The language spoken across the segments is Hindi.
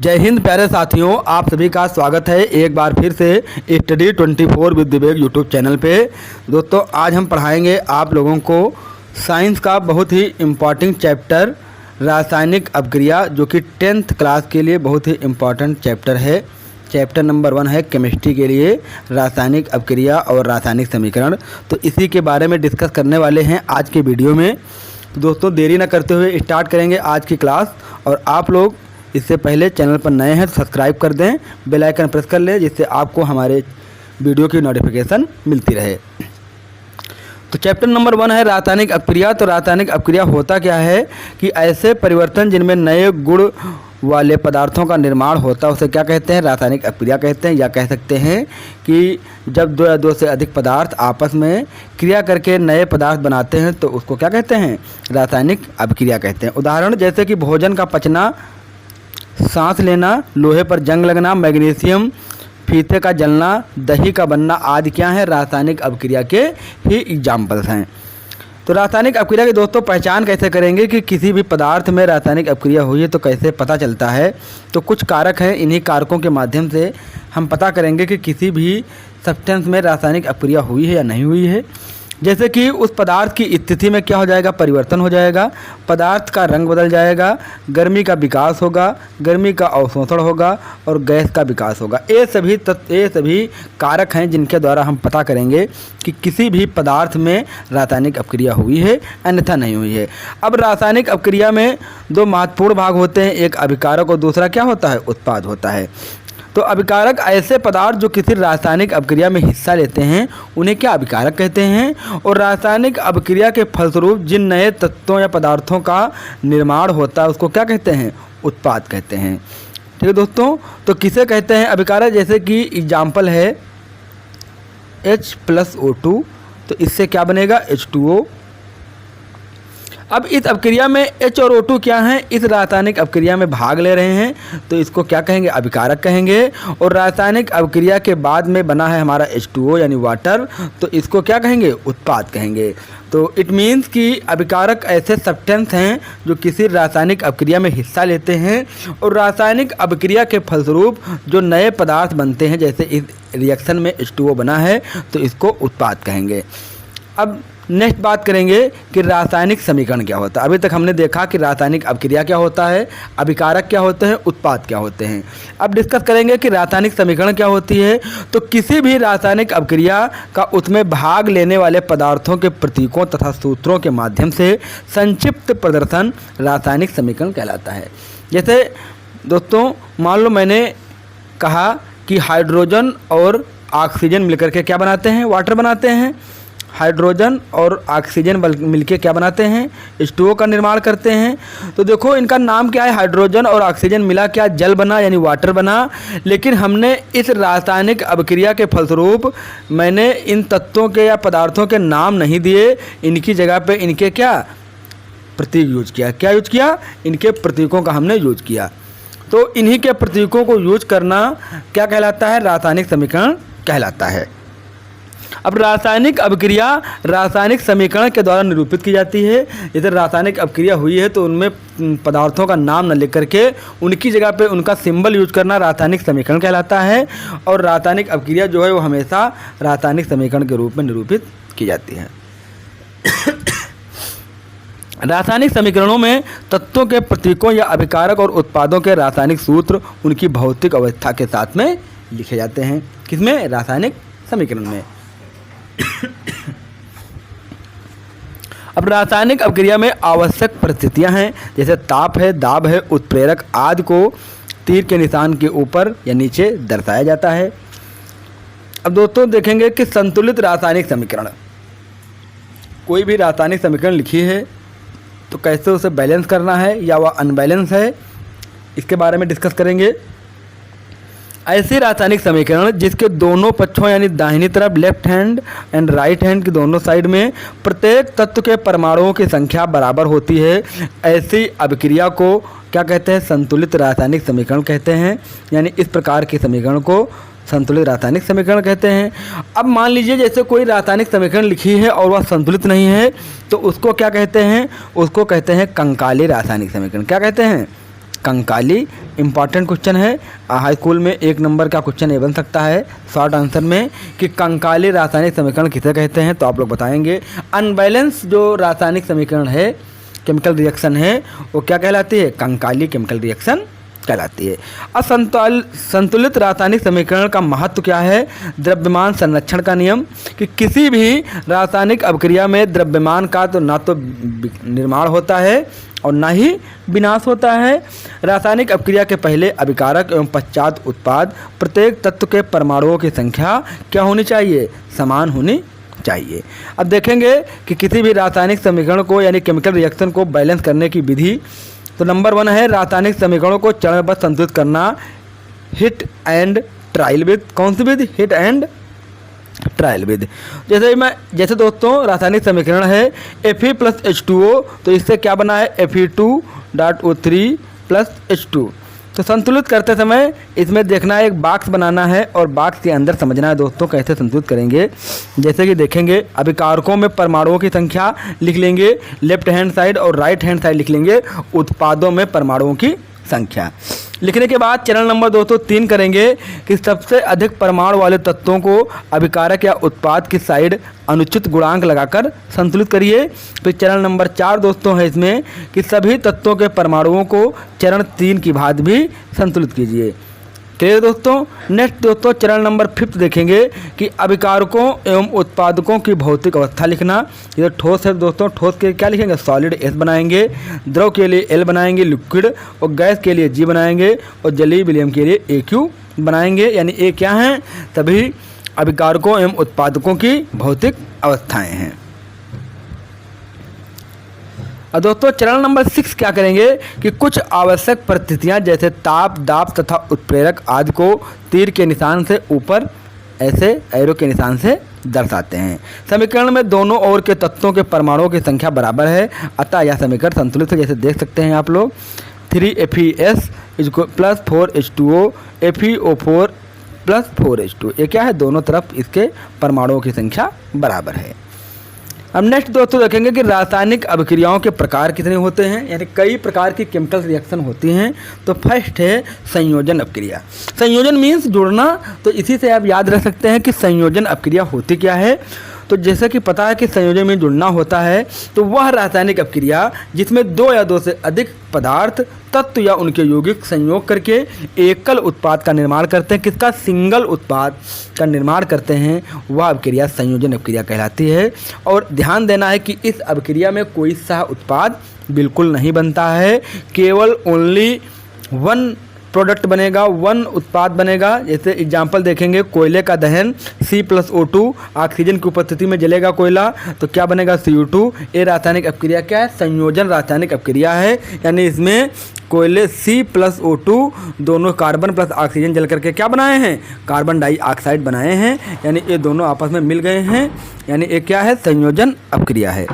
जय हिंद प्यारे साथियों, आप सभी का स्वागत है एक बार फिर से study 24 with Vivek YouTube channel पे। दोस्तों, आज हम पढ़ाएंगे आप लोगों को साइंस का बहुत ही इम्पॉर्टेंट चैप्टर रासायनिक अभिक्रिया, जो कि 10th क्लास के लिए बहुत ही इम्पॉर्टेंट चैप्टर है। चैप्टर नंबर 1 है केमिस्ट्री के लिए रासायनिक अभिक्रिया और रासायनिक समीकरण। तो इसी के बारे में डिस्कस करने वाले हैं आज के वीडियो में। तो दोस्तों, देरी न करते हुए स्टार्ट करेंगे आज की क्लास। और आप लोग इससे पहले चैनल पर नए हैं तो सब्सक्राइब कर दें, बेल आइकन प्रेस कर लें, जिससे आपको हमारे वीडियो की नोटिफिकेशन मिलती रहे। तो चैप्टर नंबर 1 है रासायनिक अभिक्रिया। तो रासायनिक अभिक्रिया होता क्या है कि ऐसे परिवर्तन जिनमें नए गुण वाले पदार्थों का निर्माण होता है उसे क्या कहते हैं? रासायनिक अभिक्रिया कहते हैं। या कह सकते हैं कि जब दो या दो से अधिक पदार्थ आपस में क्रिया करके नए पदार्थ बनाते हैं तो उसको क्या कहते हैं? रासायनिक अभिक्रिया कहते हैं। उदाहरण जैसे कि भोजन का पचना, सांस लेना, लोहे पर जंग लगना, मैग्नीशियम, फीते का जलना, दही का बनना आदि क्या है? रासायनिक अभिक्रिया के ही एग्जाम्पल्स हैं। तो रासायनिक अभिक्रिया की दोस्तों पहचान कैसे करेंगे कि किसी भी पदार्थ में रासायनिक अभिक्रिया हुई है तो कैसे पता चलता है? तो कुछ कारक हैं, इन्हीं कारकों के माध्यम से हम पता करेंगे कि किसी भी सब्सटेंस में रासायनिक अभिक्रिया हुई है या नहीं हुई है। जैसे कि उस पदार्थ की स्थिति में क्या हो जाएगा? परिवर्तन हो जाएगा, पदार्थ का रंग बदल जाएगा, गर्मी का विकास होगा, गर्मी का अवशोषण होगा और गैस का विकास होगा। ये सभी कारक हैं जिनके द्वारा हम पता करेंगे कि किसी भी पदार्थ में रासायनिक अभिक्रिया हुई है अन्यथा नहीं हुई है। अब रासायनिक अभिक्रिया में दो महत्वपूर्ण भाग होते हैं, एक अभिकारक और दूसरा क्या होता है? उत्पाद होता है। तो अभिकारक ऐसे पदार्थ जो किसी रासायनिक अभिक्रिया में हिस्सा लेते हैं उन्हें क्या अभिकारक कहते हैं। और रासायनिक अभिक्रिया के फलस्वरूप जिन नए तत्वों या पदार्थों का निर्माण होता है उसको क्या कहते हैं? उत्पाद कहते हैं। ठीक है दोस्तों, तो किसे कहते हैं अभिकारक? जैसे कि एग्जाम्पल है H+O2, तो इससे क्या बनेगा? H2O। अब इस अभिक्रिया में H और O2 क्या हैं? इस रासायनिक अभिक्रिया में भाग ले रहे हैं तो इसको क्या कहेंगे? अभिकारक कहेंगे। और रासायनिक अभिक्रिया के बाद में बना है हमारा H2O यानी वाटर, तो इसको क्या कहेंगे? उत्पाद कहेंगे। तो इट मीन्स कि अभिकारक ऐसे सब्सटेंस हैं जो किसी रासायनिक अभिक्रिया में हिस्सा लेते हैं और रासायनिक अभिक्रिया के फलस्वरूप जो नए पदार्थ बनते हैं, जैसे इस रिएक्शन में H2O बना है तो इसको उत्पाद कहेंगे। अब नेक्स्ट बात करेंगे कि रासायनिक समीकरण क्या होता है। अभी तक हमने देखा कि रासायनिक अभिक्रिया क्या होता है, अभिकारक क्या होते हैं, उत्पाद क्या होते हैं। अब डिस्कस करेंगे कि रासायनिक समीकरण क्या होती है। तो किसी भी रासायनिक अभिक्रिया का उसमें भाग लेने वाले पदार्थों के प्रतीकों तथा सूत्रों के माध्यम से संक्षिप्त प्रदर्शन रासायनिक समीकरण कहलाता है। जैसे दोस्तों, मान लो मैंने कहा कि हाइड्रोजन और ऑक्सीजन मिलकर के क्या बनाते हैं? वाटर बनाते हैं। हाइड्रोजन और ऑक्सीजन मिलके क्या बनाते हैं? H2O का निर्माण करते हैं। तो देखो इनका नाम क्या है? हाइड्रोजन और ऑक्सीजन मिला क्या? जल बना यानी वाटर बना। लेकिन हमने इस रासायनिक अभिक्रिया के फलस्वरूप मैंने इन तत्वों के या पदार्थों के नाम नहीं दिए, इनकी जगह पे इनके क्या प्रतीक यूज किया। क्या यूज किया? इनके प्रतीकों का हमने यूज किया। तो इन्हीं के प्रतीकों को यूज करना क्या कहलाता है? रासायनिक समीकरण कहलाता है। अब रासायनिक अभिक्रिया रासायनिक समीकरण के द्वारा निरूपित की जाती है। जैसे रासायनिक अभिक्रिया हुई है तो उनमें पदार्थों का नाम न लिख करके उनकी जगह पे उनका सिंबल यूज करना रासायनिक समीकरण कहलाता है। और रासायनिक अभिक्रिया जो है वो हमेशा रासायनिक समीकरण के रूप में निरूपित की जाती है। रासायनिक समीकरणों में तत्वों के प्रतीकों या अभिकारक और उत्पादों के रासायनिक सूत्र उनकी भौतिक अवस्था के साथ में लिखे जाते हैं। किसमें? रासायनिक समीकरण में। अब रासायनिक अभिक्रिया में आवश्यक परिस्थितियां हैं, जैसे ताप है, दाब है, उत्प्रेरक आदि को तीर के निशान के ऊपर या नीचे दर्शाया जाता है। अब दोस्तों देखेंगे कि संतुलित रासायनिक समीकरण, कोई भी रासायनिक समीकरण लिखी है तो कैसे उसे बैलेंस करना है या वह अनबैलेंस है, इसके बारे में डिस्कस करेंगे। ऐसे रासायनिक समीकरण जिसके दोनों पक्षों यानी दाहिनी तरफ left hand and right hand की दोनों साइड में प्रत्येक तत्व के परमाणुओं की संख्या बराबर होती है, ऐसी अभिक्रिया को क्या कहते हैं? संतुलित रासायनिक समीकरण कहते हैं। यानी इस प्रकार के समीकरण को संतुलित रासायनिक समीकरण कहते हैं। अब मान लीजिए जैसे कोई रासायनिक समीकरण लिखी है और वह संतुलित नहीं है तो उसको क्या कहते हैं? उसको कहते हैं कंकाली रासायनिक समीकरण। क्या कहते हैं? कंकाली इम्पॉर्टेंट क्वेश्चन है, हाई स्कूल में 1 नंबर का क्वेश्चन ये बन सकता है शॉर्ट आंसर में कि कंकाली रासायनिक समीकरण किसे कहते हैं, तो आप लोग बताएंगे। अनबैलेंस जो रासायनिक समीकरण है, केमिकल रिएक्शन है, वो क्या कहलाती है? कंकाली केमिकल रिएक्शन कहलाती है। संतुलित रासायनिक समीकरण का महत्व क्या है? द्रव्यमान संरक्षण का नियम, कि किसी भी रासायनिक अभिक्रिया में द्रव्यमान का तो ना तो निर्माण होता है और ना ही विनाश होता है। रासायनिक अभिक्रिया के पहले अभिकारक एवं पश्चात उत्पाद प्रत्येक तत्व के परमाणुओं की संख्या क्या होनी चाहिए? समान होनी चाहिए। अब देखेंगे कि किसी भी रासायनिक समीकरण को यानी केमिकल रिएक्शन को बैलेंस करने की विधि। तो नंबर 1 है रासायनिक समीकरणों को चरणबद्ध संतुलित करना, हिट एंड ट्रायल विधि। कौन सी विधि? हिट एंड ट्रायल विधि। जैसे दोस्तों रासायनिक समीकरण है Fe प्लस H2O, तो इससे क्या बना है? Fe2.O3 plus H2। तो संतुलित करते समय इसमें देखना है, एक बॉक्स बनाना है और बॉक्स के अंदर समझना है दोस्तों कैसे संतुलित करेंगे। जैसे कि देखेंगे अभिकारकों में परमाणुओं की संख्या लिख लेंगे लेफ्ट हैंड साइड और राइट हैंड साइड लिख लेंगे उत्पादों में परमाणुओं की संख्या। लिखने के बाद चरण नंबर 3 करेंगे कि सबसे अधिक परमाणु वाले तत्वों को अभिकारक या उत्पाद की साइड अनुचित गुणांक लगाकर संतुलित करिए। फिर चरण नंबर 4 दोस्तों है इसमें कि सभी तत्वों के परमाणुओं को चरण 3 की भांति भी संतुलित कीजिए। क्लियर दोस्तों। नेक्स्ट दोस्तों चरण नंबर 5 देखेंगे कि अभिकारकों एवं उत्पादकों की भौतिक अवस्था लिखना। ये ठोस है दोस्तों, ठोस के क्या लिखेंगे? सॉलिड S बनाएंगे, द्रव के लिए L बनाएंगे, लिक्विड और गैस के लिए G बनाएंगे और जलीय विलयन के लिए AQ बनाएंगे। यानी ये क्या हैं? सभी अभिकारकों एवं उत्पादकों की भौतिक अवस्थाएँ हैं। और दोस्तों चरण नंबर 6 क्या करेंगे कि कुछ आवश्यक परिस्थितियां जैसे ताप, दाब तथा उत्प्रेरक आदि को तीर के निशान से ऊपर ऐसे एरो के निशान से दर्शाते हैं। समीकरण में दोनों ओर के तत्वों के परमाणुओं की संख्या बराबर है, अतः यह समीकरण संतुलित है। जैसे देख सकते हैं आप लोग 3FeS plus 4H2O, FeO4 plus 4H2। ये क्या है? दोनों तरफ इसके परमाणुओं की संख्या बराबर है। अब नेक्स्ट दोस्तों देखेंगे कि रासायनिक अभिक्रियाओं के प्रकार कितने होते हैं, यानी कई प्रकार की केमिकल रिएक्शन होती हैं। तो फर्स्ट है संयोजन अभिक्रिया। संयोजन मीन्स जुड़ना, तो इसी से आप याद रख सकते हैं कि संयोजन अभिक्रिया होती क्या है। तो जैसे कि पता है कि संयोजन में जुड़ना होता है, तो वह रासायनिक अभिक्रिया जिसमें 2 या 2 से अधिक पदार्थ, तत्व या उनके यौगिक संयोग करके एकल उत्पाद का निर्माण करते हैं। किसका? सिंगल उत्पाद का निर्माण करते हैं, वह अभिक्रिया संयोजन अभिक्रिया कहलाती है। और ध्यान देना है कि इस अभिक्रिया में कोई सह उत्पाद बिल्कुल नहीं बनता है, केवल ओनली 1 प्रोडक्ट बनेगा, 1 उत्पाद बनेगा। जैसे एग्जाम्पल देखेंगे कोयले का दहन C+O2, ऑक्सीजन की उपस्थिति में जलेगा कोयला तो क्या बनेगा? CO2। ये रासायनिक अभिक्रिया क्या है? संयोजन रासायनिक अभिक्रिया है। यानी इसमें कोयले C+O2 दोनों कार्बन प्लस ऑक्सीजन जल करके क्या बनाए हैं? कार्बन डाइऑक्साइड बनाए हैं। यानी ये दोनों आपस में मिल गए हैं, यानी ये क्या है? संयोजन अभिक्रिया है।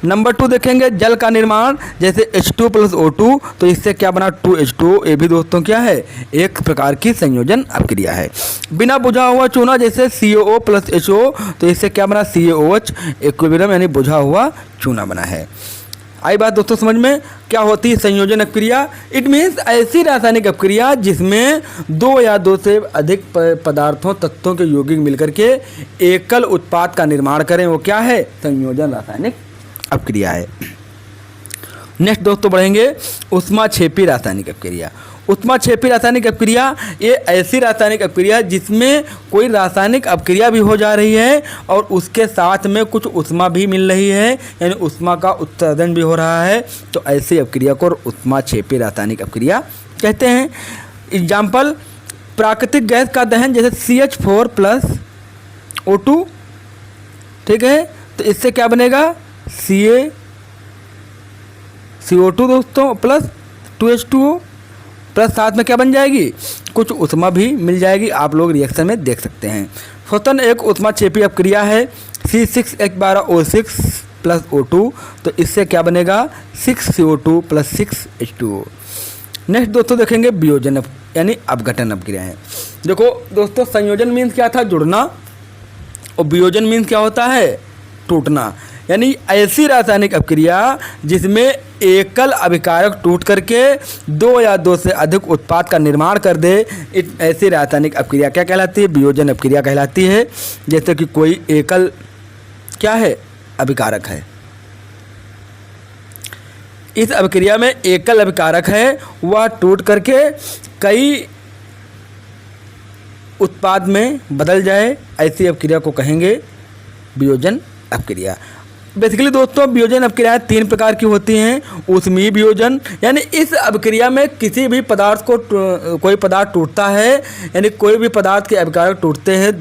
नंबर 2 देखेंगे जल का निर्माण। जैसे H2 प्लस O2, तो इससे क्या बना? 2H2O। ये भी दोस्तों क्या है? एक प्रकार की संयोजन अभिक्रिया है। बिना बुझा हुआ चूना जैसे COO प्लस HO, तो इससे क्या बना? CaOH इक्विलिब्रियम, यानी बुझा हुआ चूना बना है। आई बात दोस्तों समझ में? क्या होती है संयोजन अभिक्रिया? इट मीन्स ऐसी रासायनिक अभिक्रिया जिसमें 2 या 2 से अधिक पदार्थों, तत्वों के यौगिक मिलकर के एकल उत्पाद का निर्माण करें, वो क्या है? संयोजन रासायनिक अभिक्रिया है। नेक्स्ट दोस्तों बढ़ेंगे ऊष्माक्षेपी रासायनिक अभिक्रिया। ऊष्माक्षेपी रासायनिक अभिक्रिया ये ऐसी रासायनिक अभिक्रिया जिसमें कोई रासायनिक अभिक्रिया भी हो जा रही है और उसके साथ में कुछ ऊष्मा भी मिल रही है, यानी ऊष्मा का उत्सर्जन भी हो रहा है। तो ऐसी अभिक्रिया को ऊष्माक्षेपी रासायनिक अभिक्रिया कहते हैं। एग्जाम्पल प्राकृतिक गैस का दहन जैसे CH4 प्लस O2, ठीक है, तो इससे क्या बनेगा? CO2 दोस्तों प्लस 2H2O प्लस साथ में क्या बन जाएगी? कुछ ऊष्मा भी मिल जाएगी। आप लोग रिएक्शन में देख सकते हैं। स्वतंत्र एक ऊष्माक्षेपी अभिक्रिया है C6H12O6 प्लस O2, तो इससे क्या बनेगा? 6CO2 plus 6H2O। नेक्स्ट दोस्तों देखेंगे वियोजन यानी अपघटन अभिक्रियाएं। देखो दोस्तों संयोजन मीन्स क्या था? जुड़ना, और वियोजन मीन्स क्या होता है? टूटना। यानी ऐसी रासायनिक अभिक्रिया जिसमें एकल अभिकारक टूट करके दो या दो से अधिक उत्पाद का निर्माण कर दे, ऐसी रासायनिक अपक्रिया क्या कहलाती है? वियोजन अपक्रिया कहलाती है। जैसे कि कोई एकल क्या है? अभिकारक है। इस अभिक्रिया में एकल अभिकारक है, वह टूट करके कई उत्पाद में बदल जाए, ऐसी अपक्रिया को कहेंगे वियोजन अपक्रिया। बेसिकली दोस्तों वियोजन अपक्रियाएं 3 प्रकार की होती हैं। ऊष्मीय वियोजन, यानी इस अपक्रिया में किसी भी पदार्थ को कोई पदार्थ टूटता है, यानी कोई भी पदार्थ के अभिकारक टूटते हैं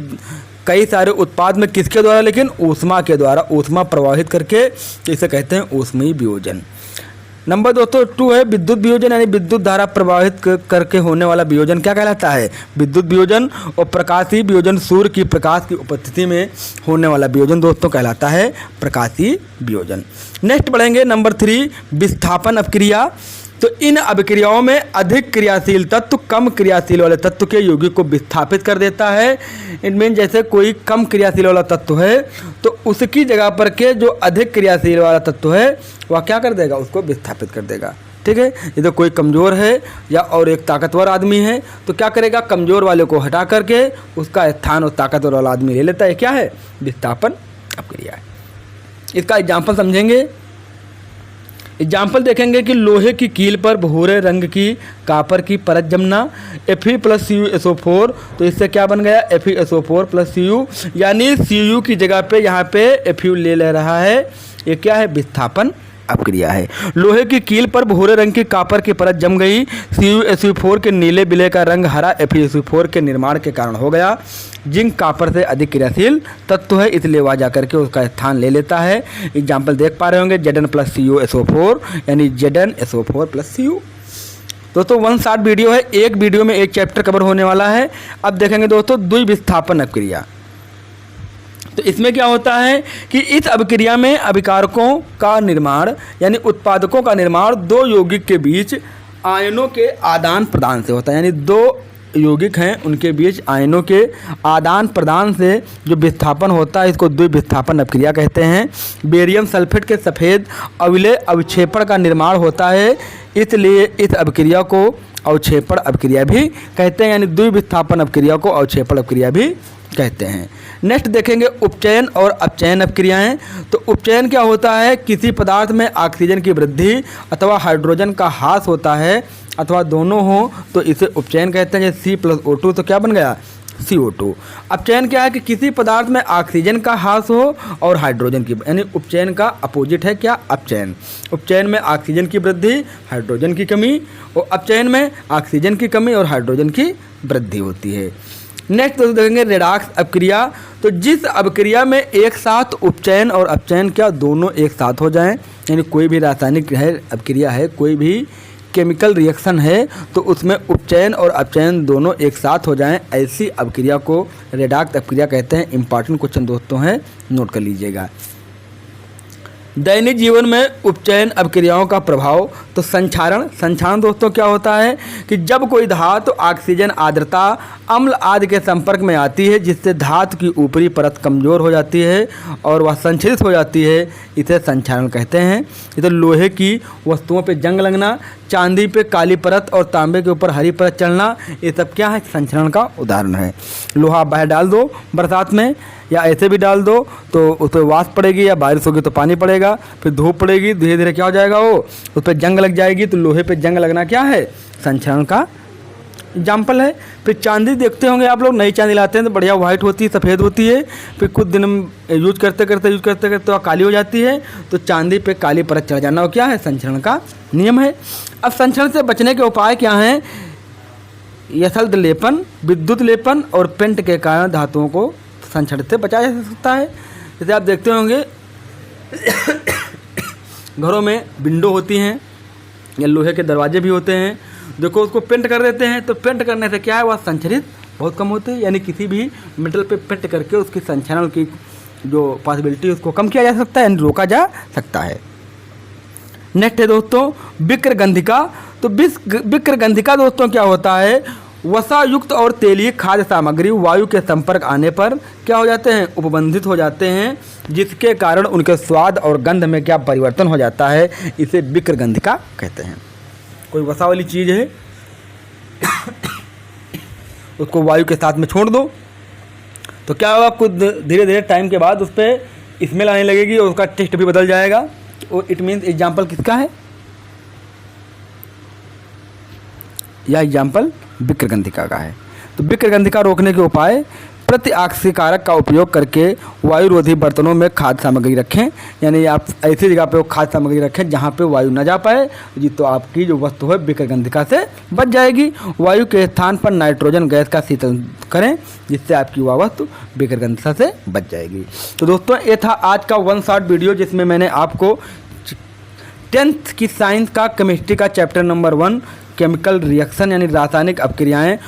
कई सारे उत्पाद में, किसके द्वारा? लेकिन ऊष्मा के द्वारा, ऊष्मा प्रवाहित करके, इसे कहते हैं ऊष्मीय वियोजन। नंबर दोस्तों 2 है विद्युत वियोजन, यानी विद्युत धारा प्रवाहित करके होने वाला वियोजन क्या कहलाता है? विद्युत वियोजन। और प्रकाशीय वियोजन, सूर्य की प्रकाश की उपस्थिति में होने वाला वियोजन दोस्तों कहलाता है प्रकाशीय वियोजन। नेक्स्ट बढ़ेंगे नंबर 3 विस्थापन अपक्रिया। तो इन अभिक्रियाओं में अधिक क्रियाशील तत्व कम क्रियाशील वाले तत्व के यौगिक को विस्थापित कर देता है। इट मीन जैसे कोई कम क्रियाशील वाला तत्व है तो उसकी जगह पर के जो अधिक क्रियाशील वाला तत्व है वह क्या कर देगा? उसको विस्थापित कर देगा। ठीक है, ये तो कोई कमज़ोर है या और एक ताकतवर आदमी है तो क्या करेगा? कमज़ोर वाले को हटा करके उसका स्थान और ताकतवर वाला आदमी ले लेता है। क्या है? विस्थापन अपक्रिया है। इसका एग्जाम्पल समझेंगे। एग्जाम्पल देखेंगे कि लोहे की कील पर भूरे रंग की कापर की परत जमना, Fe+CuSO4, तो इससे क्या बन गया? FeSO4+Cu, यानी Cu की जगह पे यहाँ पे Fu ले रहा है। ये क्या है? विस्थापन अपक्रिया है। लोहे की कील पर भूरे रंग की कापर की परत जम गई, CuSO4 के नीले विलय का रंग हरा FeSO4 के निर्माण के कारण हो गया। जिंक कापर से अधिक क्रियाशील तत्व है, इसलिए वह जाकर के उसका स्थान ले लेता है। एग्जाम्पल देख पा रहे होंगे Zn+CuSO4, यानी ZnSO4+Cu। दोस्तों 1 शॉर्ट वीडियो है, एक वीडियो में एक चैप्टर कवर होने वाला है। अब देखेंगे दोस्तों द्विविस्थापन अपक्रिया। तो इसमें क्या होता है कि इस अपक्रिया में अभिकारकों का निर्माण यानी उत्पादकों का निर्माण दो यौगिक के बीच आयनों के आदान प्रदान से होता है। यानी दो यौगिक हैं उनके बीच आयनों के आदान प्रदान से जो विस्थापन होता है इसको द्विविस्थापन अपक्रिया कहते हैं। बेरियम सल्फेट के सफ़ेद अविलेय अवक्षेपण का निर्माण होता है, इसलिए इस अपक्रिया को अवक्षेपण अपक्रिया भी कहते हैं, यानी द्विविस्थापन अपक्रिया को अवक्षेपण अपक्रिया भी कहते हैं। नेक्स्ट देखेंगे उपचयन और अपचयन अपक्रियाएं। तो उपचयन क्या होता है? किसी पदार्थ में ऑक्सीजन की वृद्धि अथवा हाइड्रोजन का ह्रास होता है अथवा दोनों हो तो इसे उपचयन कहते हैं। जैसे C+O2 तो क्या बन गया? CO2। अपचयन क्या है कि किसी पदार्थ में ऑक्सीजन का ह्रास हो और हाइड्रोजन की, यानी उपचयन का अपोजिट है क्या? अपचयन। उपचयन में ऑक्सीजन की वृद्धि, हाइड्रोजन की कमी, और अपचयन में ऑक्सीजन की कमी और हाइड्रोजन की वृद्धि होती है। नेक्स्ट दोस्तों देखेंगे रेडॉक्स अपक्रिया। तो जिस अपक्रिया में एक साथ उपचयन और अपचयन क्या दोनों एक साथ हो जाएं, यानी कोई भी रासायनिक है अपक्रिया है, कोई भी केमिकल रिएक्शन है तो उसमें उपचयन और अपचयन दोनों एक साथ हो जाएं, ऐसी अपक्रिया को रेडॉक्स अपक्रिया कहते हैं। इंपॉर्टेंट क्वेश्चन दोस्तों है, नोट कर लीजिएगा। दैनिक जीवन में उपचयन अपक्रियाओं का प्रभाव। तो संक्षारण दोस्तों क्या होता है कि जब कोई धातु ऑक्सीजन, आर्द्रता, अम्ल आदि के संपर्क में आती है जिससे धातु की ऊपरी परत कमज़ोर हो जाती है और वह संक्षरित हो जाती है, इसे संक्षारण कहते हैं। ये तो लोहे की वस्तुओं पे जंग लगना, चांदी पे काली परत और तांबे के ऊपर हरी परत चढ़ना, ये सब क्या है? संक्षारण का उदाहरण है। लोहा बाहर डाल दो बरसात में या ऐसे भी डाल दो तो उस पर वाष्प पड़ेगी, या बारिश होगी तो पानी पड़ेगा, फिर धूप पड़ेगी, धीरे धीरे क्या हो जाएगा? वो उस पर जंग लग जाएगी। तो लोहे पे जंग लगना क्या है? संक्षारण का एग्जाम्पल है। फिर चांदी देखते होंगे आप लोग, नई चांदी लाते हैं तो बढ़िया वाइट होती है, सफ़ेद होती है, फिर कुछ दिन यूज करते करते वह काली हो जाती है, तो चांदी पे काली परत चढ़ जाना वो क्या है? संक्षारण का नियम है। अब संक्षारण से बचने के उपाय क्या हैं? यथार्थ लेपन, विद्युत लेपन और पेंट के कारण धातुओं को संक्षारण से बचाया जा सकता है। जैसे आप देखते होंगे घरों में विंडो होती हैं या लोहे के दरवाजे भी होते हैं, देखो उसको पेंट कर देते हैं तो पेंट करने से क्या है? वह संक्षरित बहुत कम होती है, यानी किसी भी मेटल पे पेंट करके उसकी संक्षारण की जो पॉसिबिलिटी उसको कम किया जा सकता है, यानी रोका जा सकता है। नेक्स्ट है दोस्तों विक्रगंधिका। तो विक्रगंधिका दोस्तों क्या होता है? वसायुक्त और तेलीय खाद्य सामग्री वायु के संपर्क आने पर क्या हो जाते हैं, उपबंधित हो जाते हैं, जिसके कारण उनके स्वाद और गंध में क्या परिवर्तन हो जाता है, इसे विक्रगंधिका कहते हैं। कोई वसा वाली चीज़ है उसको वायु के साथ में छोड़ दो तो क्या होगा, कुछ धीरे धीरे टाइम के बाद उस पर स्मेल आने लगेगी और उसका टेस्ट भी बदल जाएगा। और इट मीन्स एग्जाम्पल किसका है, यह एग्जाम्पल विक्रगंधिका का है। तो विक्रगंधिका रोकने के उपाय, प्रतिऑक्सीकारक का उपयोग करके वायुरोधी बर्तनों में खाद्य सामग्री रखें, यानी आप ऐसी जगह पे खाद्य सामग्री रखें जहाँ पे वायु न जा पाए जी, तो आपकी जो वस्तु है विक्रगंधिका से बच जाएगी। वायु के स्थान पर नाइट्रोजन गैस का शीतलन करें, जिससे आपकी वह वस्तु विक्रगंधिका से बच जाएगी। तो दोस्तों ये था आज का वन शॉट वीडियो, जिसमें मैंने आपको 10th की साइंस का केमिस्ट्री का चैप्टर नंबर 1 केमिकल रिएक्शन यानी रासायनिक अपक्रियाएं